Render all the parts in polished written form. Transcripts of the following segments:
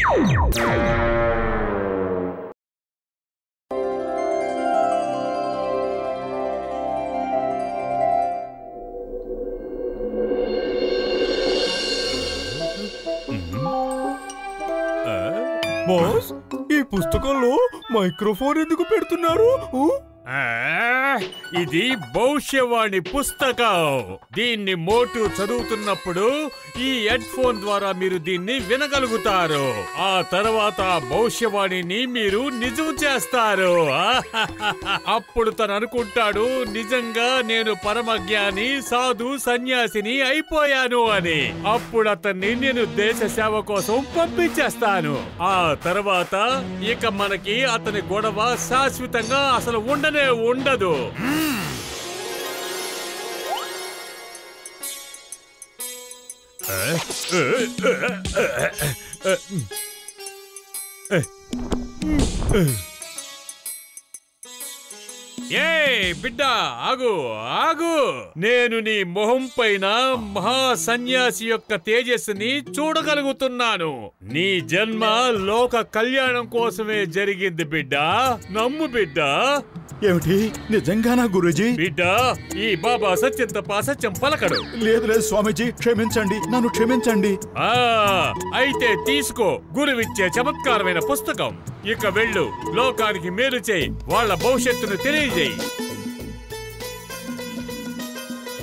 Boss, ఈ పుస్తకంలో microphone ఎందుకు పెడుతున్నారు? ఇది భవిష్యవాణి పుస్తకం. దీన్ని మోటు చదువుతున్నప్పుడు ఈ హెడ్ ఫోన్ ద్వారా మీరు దీన్ని వినగలుగుతారు. ఆ తర్వాత భవిష్యవాణిని మీరు నిజం చేస్తారు. అప్పుడు తను అనుకుంటాడు, నిజంగా నేను పరమజ్ఞాని, సాధు, సన్యాసిని అయిపోయాను అని. అప్పుడు అతన్ని నేను దేశ సేవ కోసం పంపించేస్తాను. ఆ తర్వాత ఇక మనకి అతని గొడవ శాశ్వతంగా అసలు ఉండదు. ఏ బిడ్డ, ఆగు ఆగు. నేను నీ మొహం పైన మహా సన్యాసి యొక్క తేజస్సుని చూడగలుగుతున్నాను. నీ జన్మ లోక కళ్యాణం కోసమే జరిగింది బిడ్డ. నమ్ము బిడ్డ. ఏమిటి, నిజంగానా గురూజీ? బిడ్డ, ఈ బాబా సత్యం తప్ప అసత్యం పలకడు. లేదు లేదు స్వామీజీ, క్షమించండి, నన్ను క్షమించండి. అయితే తీసుకో గురువిచ్చే చమత్కారమైన పుస్తకం. ఇక వెళ్ళు, లోకానికి మేలు చేయి, వాళ్ళ భవిష్యత్తును తెలియజేయి.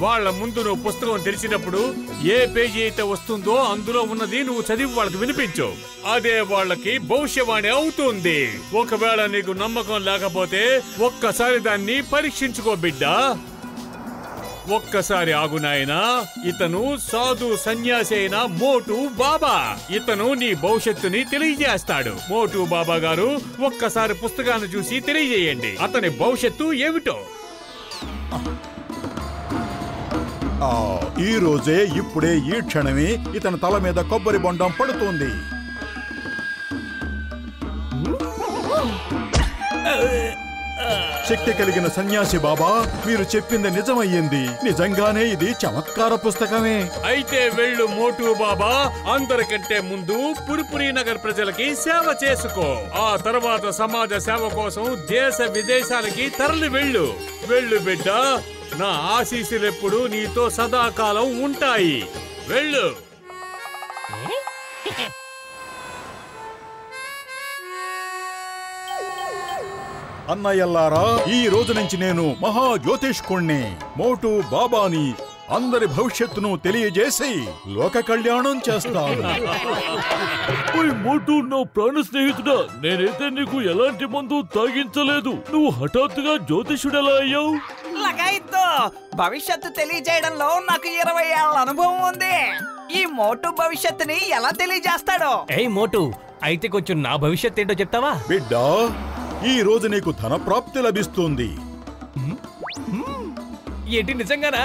వాళ్ళ ముందు నువ్వు పుస్తకం తెరిచినప్పుడు ఏ పేజీ అయితే వస్తుందో అందులో ఉన్నది నువ్వు చదివి వాళ్ళకి వినిపించు. అదే వాళ్ళకి భవిష్యవాణి అవుతుంది. ఒకవేళ నీకు నమ్మకం లేకపోతే ఒక్కసారి దాన్ని పరీక్షించుకో బిడ్డ. ఒక్కసారి ఆగు నాయనా. ఇతను సాధు సన్యాసి అయిన మోటు బాబా. ఇతను నీ భవిష్యత్తుని తెలియజేస్తాడు. మోటు బాబా గారు, ఒక్కసారి పుస్తకాన్ని చూసి తెలియజేయండి అతని భవిష్యత్తు ఏమిటో. ఈ రోజే, ఇప్పుడే, ఈ క్షణమే ఇతని తల మీద కొబ్బరి బొండం పడుతుంది. శక్తి కలిగిన సన్యాసి బాబా, మీరు చెప్పింది నిజమయ్యింది. నిజంగానే ఇది చమత్కార పుస్తకమే. అయితే వెళ్ళు మోటు బాబా. అందరికంటే ముందు పురిపురి నగర్ ప్రజలకి సేవ చేసుకో. ఆ తర్వాత సమాజ సేవ కోసం దేశ విదేశాలకి తరలి వెళ్ళు. వెళ్ళు బిడ్డ. నా ఆశీస్సులెప్పుడు నీతో సదాకాలం ఉంటాయి. వెళ్ళు. అన్నయ్యల్లారా, ఈ రోజు నుంచి నేను మహా జ్యోతిష్కుణ్ణి, మోటు బాబాని. అందరి భవిష్యత్తును తెలియజేసి లోక కళ్యాణం చేస్తాను. మోటు, నా ప్రాణ స్నేహితుడా, నేనైతే నీకు ఎలాంటి మందు తాగించలేదు. నువ్వు హఠాత్తుగా జ్యోతిషుడు ఎలా అయ్యావు? భవిష్యత్తు తెలియజేయడంలో నాకు 20 ఏళ్ల అనుభవం ఉంది. ఈ మోటు భవిష్యత్తుని ఎలా తెలియజేస్తాడో. ఏయ్ మోటు, అయితే కొంచెం నా భవిష్యత్ ఏంటో చెప్తావా? బిడ్డా, ఈ రోజు నీకు ధన ప్రాప్తి లభిస్తుంది. ఏంటి, నిజంగానా?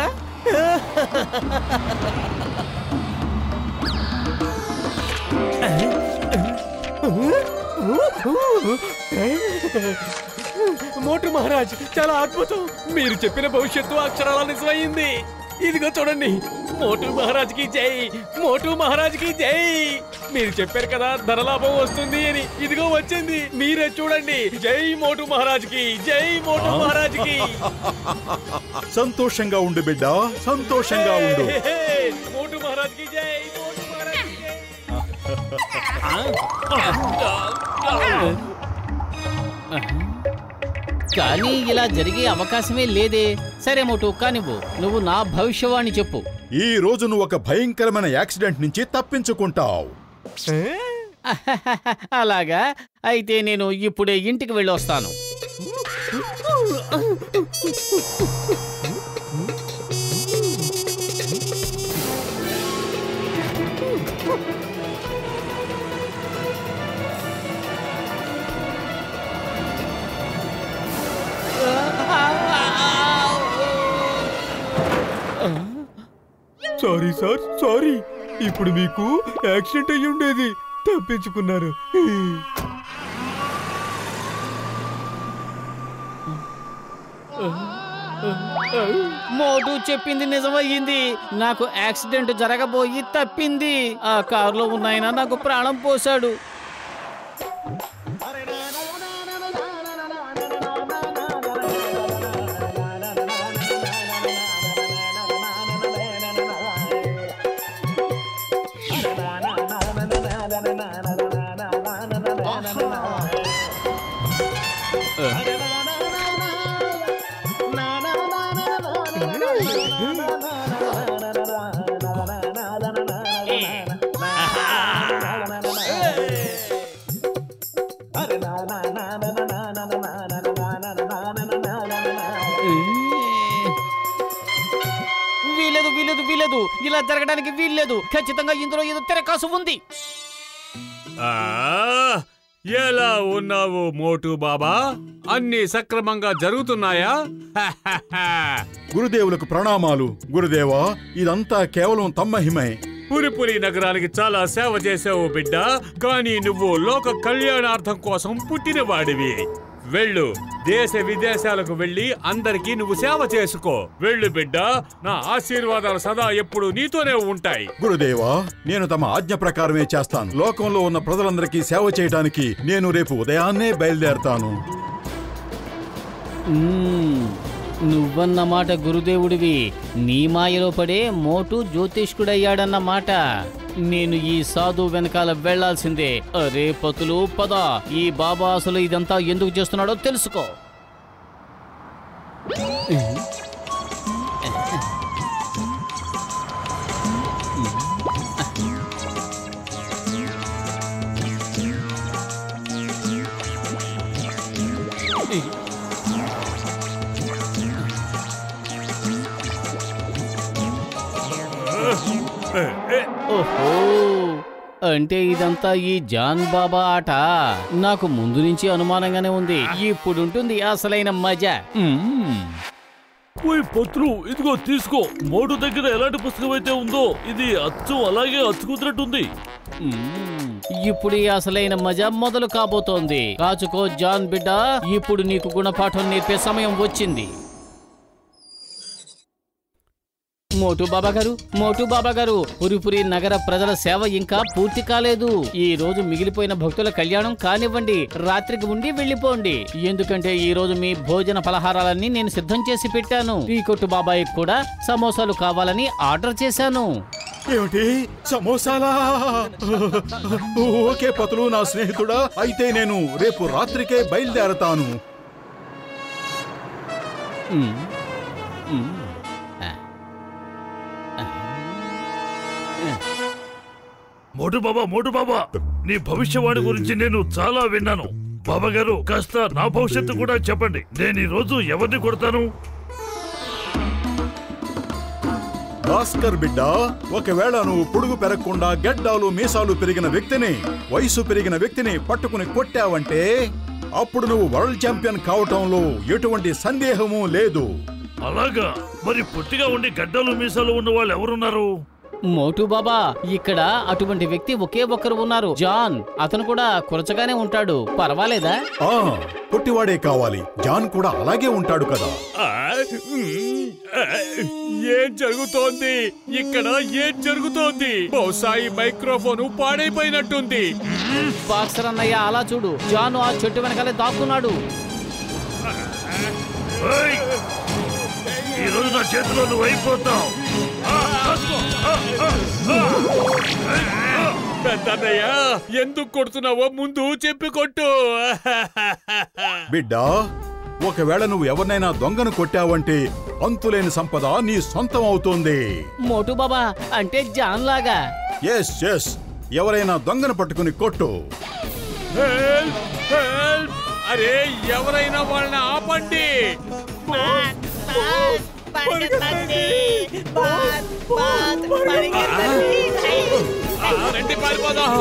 మోటు మహారాజ్, చాలా అద్భుతం. మీరు చెప్పిన భవిష్యత్తు అక్షరాల నిజమైంది. ఇదిగో చూడండి. మోటు మహారాజ్ కి జై, మోటు మహారాజ్ కి జై. మీరు చెప్పారు కదా ధనలాభం వస్తుంది అని, ఇదిగో వచ్చింది. మీరే చూడండి. జై మోటు మహారాజ్ కి, జై మోటు మహారాజ్ కి. సంతోషంగా ఉండు బిడ్డ, సంతోషంగా ఉండు. మోటు మహారాజ్ కి జై, మోటు మహారాజ్ కి జై. కానీ ఇలా జరిగే అవకాశమే లేదే. సరే మోటు, కానివ్వు. నువ్వు నా భవిష్యవాణి చెప్పు. ఈ రోజు నువ్వు ఒక భయంకరమైన యాక్సిడెంట్ నుంచి తప్పించుకుంటావు. అలాగా? అయితే నేను ఇప్పుడే ఇంటికి వెళ్ళొస్తాను. Sorry sir, sorry. ఇప్పుడు మీకు యాక్సిడెంట్ అయ్యి ఉండేది, తప్పించుకున్నారు. మోటు చెప్పింది నిజమయ్యింది. నాకు యాక్సిడెంట్ జరగబోయి తప్పింది. ఆ కారులో ఉన్నాయన నాకు ప్రాణం పోశాడు. ఇలా జరగడానికి వీల్లేదు. ఖచ్చితంగా ఇందులో ఏదో తిరకాసు ఉంది. ఎలా ఉన్నావు మోటు బాబా? అన్ని సక్రమంగా జరుగుతున్నాయా? గురుదేవులకు ప్రణామాలు. గురుదేవా, ఇదంతా కేవలం తమ్మహిమే. పురిపురి నగరానికి చాలా సేవ చేసావు బిడ్డ. కానీ నువ్వు లోక కళ్యాణార్థం కోసం పుట్టినవాడివి. వెళ్ళు, దేశ విదేశాలకు వెళ్ళి అందరికీ నువ్వు సేవ చేసుకో. వెళ్ళు బిడ్డ, నా ఆశీర్వాదాలు సదా ఎప్పుడు నీతోనే ఉంటాయి. గురుదేవా, నేను తమ ఆజ్ఞ ప్రకారమే చేస్తాను. లోకంలో ఉన్న ప్రజలందరికీ సేవ చేయడానికి నేను రేపు ఉదయాన్నే బయలుదేరతాను. నువ్వన్నమాట గురుదేవుడివి. నీ మాయలో పడే మోటు జ్యోతిష్కుడయ్యాడన్నమాట. నేను ఈ సాధు వెనకాల వెళ్లాల్సిందే. అరే పతులు, పద. ఈ బాబా అసలు ఇదంతా ఎందుకు చేస్తున్నాడో తెలుసుకో. ఓహో, అంటే ఇదంతా ఈ జాన్ బాబా ఆట. నాకు ముందు నుంచి అనుమానంగానే ఉంది. ఇప్పుడుంటుంది అసలైన మజా. పోయి పత్రు, ఇదిగో తీసుకో. మోటు దగ్గర ఎలాంటి పుస్తకం అయితే ఉందో ఇది అచ్చం అలాగే అచ్చుకుతున్నట్టుంది. ఇప్పుడు ఈ అసలైన మజా మొదలు కాబోతోంది. కాచుకో జాన్ బిడ్డ, ఇప్పుడు నీకు గుణపాఠం నేర్పే సమయం వచ్చింది. మోటు బాబా గారు, పురిపురి నగర ప్రజల సేవ ఇంకా పూర్తి కాలేదు. ఈ రోజు మిగిలిపోయిన భక్తుల కళ్యాణం కానివ్వండి. రాత్రికి ఉండి వెళ్ళిపోండి. ఎందుకంటే ఈ రోజు మీ భోజన పలహారాలన్నీ నేను సిద్ధం చేసి పెట్టాను. ఈ కొట్టు బాబాయ్ కూడా సమోసాలు కావాలని ఆర్డర్ చేశాను. ఏమిటి, సమోసాలా? ఓకే పతులు, నా స్నేహితుడా, అయితే నేను రేపు రాత్రికే బయలుదేరతాను. మోటు బాబా, నీ భవిష్యవాణి గురించి నేను చాలా విన్నాను. బాబా గారు, కాస్త నా భవిష్యత్తు కూడా చెప్పండి. నేను ఈ రోజు ఎవరిని కొడతాను? భాస్కర్ బిడ్డ, ఒకవేళ నువ్వు పొడుగు పెరగకుండా గెడ్డాలు మీసాలు పెరిగిన వ్యక్తిని, వయసు పెరిగిన వ్యక్తిని పట్టుకుని కొట్టావంటే అప్పుడు నువ్వు వరల్డ్ ఛాంపియన్ కావటంలో ఎటువంటి సందేహము లేదు. అలాగా? మరి పొట్టిగా ఉండి గడ్డలు మీసాలు ఉన్న వాళ్ళు ఎవరున్నారు? మోటు బాబా, ఇక్కడ అటువంటి వ్యక్తి ఒకే ఒక్కరు ఉన్నారు, జాన్. అతను కూడా కురచగానే ఉంటాడు. పర్వాలేదా? పొట్టివాడే కావాలి. జాన్ కూడా అలాగే ఉంటాడు కదా. ఏం జరుగుతోంది ఇక్కడ? ఏం జరుగుతోంది? బహుశా ఈ మైక్రోఫోన్ పాడైపోయినట్టుంది. బాక్సర్ అన్నయ్య, అలా చూడు. జాన్ ఆ చెట్టు వెనకాలే దాక్కున్నాడు. ఈ రోజు నా చేతిలో నువ్వు అయిపోతావు. పెద్దన్నయ్య, ఎందుకు కొడుతున్నావో ముందు చెప్పి కొట్టు. బిడ్డా, ఒకవేళ నువ్వు ఎవరినైనా దొంగను కొట్టావంటే అంతులేని సంపద నీ సొంతం అవుతుంది. మోటు బాబా అంటే జాన్ లాగా. ఎస్, ఎవరైనా దొంగను పట్టుకుని కొట్టు. అరే, ఎవరైనా వాళ్ళని ఆపండి. రండి, పారిపోదాం.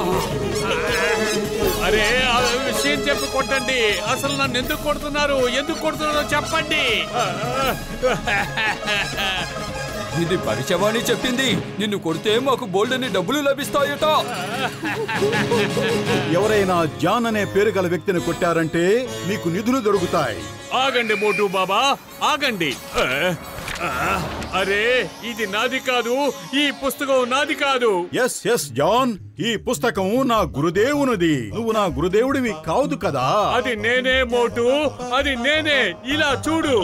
అరే, ఆ విషయం చెప్పి కొట్టండి. అసలు నన్ను ఎందుకు కొడుతున్నారో చెప్పండి. ఇది భవిష్యవాణి చెప్పింది. నిన్ను కొడితే మాకు బోల్డని డబ్బులు లభిస్తాయట. ఎవరైనా జాన్ అనే పేరు గల వ్యక్తిని కొట్టారంటే మీకు నిధులు దొరుకుతాయి. ఆగండి మోటు బాబా, ఆగండి. అరే, ఇది నాది కాదు. ఈ పుస్తకం నాది కాదు. ఎస్ జాన్, ఈ పుస్తకం నా గురుదేవునిది. నువ్వు నా గురుదేవుడివి కాదు కదా. అది నేనే మోటు, అది నేనే. ఇలా చూడు,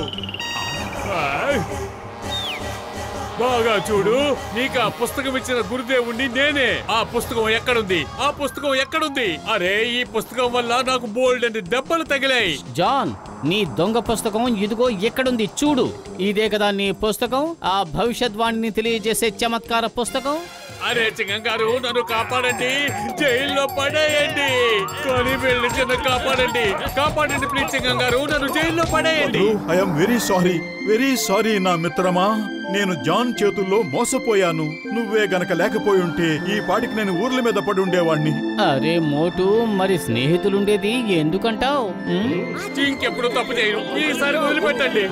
బాగా చూడు. నీకు ఆ పుస్తకం ఇచ్చిన గురుదేవుణ్ణి నేనే. ఆ పుస్తకం ఎక్కడుంది? అరే, ఈ పుస్తకం వల్ల నాకు బోల్డ్ అని దెబ్బలు తగిలాయి. జాన్, నీ దొంగ పుస్తకం ఇదిగో ఎక్కడుంది చూడు. ఇదే కదా నీ పుస్తకం? ఆ భవిష్యద్వాణిని తెలియజేసే చమత్కార పుస్తకం. అరే చింగం గారు నన్ను కాపాడండి, జైల్లో పడేయండి. కానీ వెళ్ళి చిన్న కాపాడండి, కాపాడండి ప్లీజ్ చింగం గారు, నన్ను జైల్లో పడేయండి. ఐఎమ్ వెరీ సారీ నా మిత్రమా. నేను జాన్ చేతుల్లో మోసపోయాను. నువ్వే గనక లేకపోయి ఉంటే ఈ పాటికి నేను ఊర్ల మీద పడి ఉండేవాణ్ణి. అరే మోటు, మరి స్నేహితులుండేది ఎందుకంటావు? ఇంకెప్పుడు తప్పు చేయను, ఈసారి వదిలిపెట్టండి.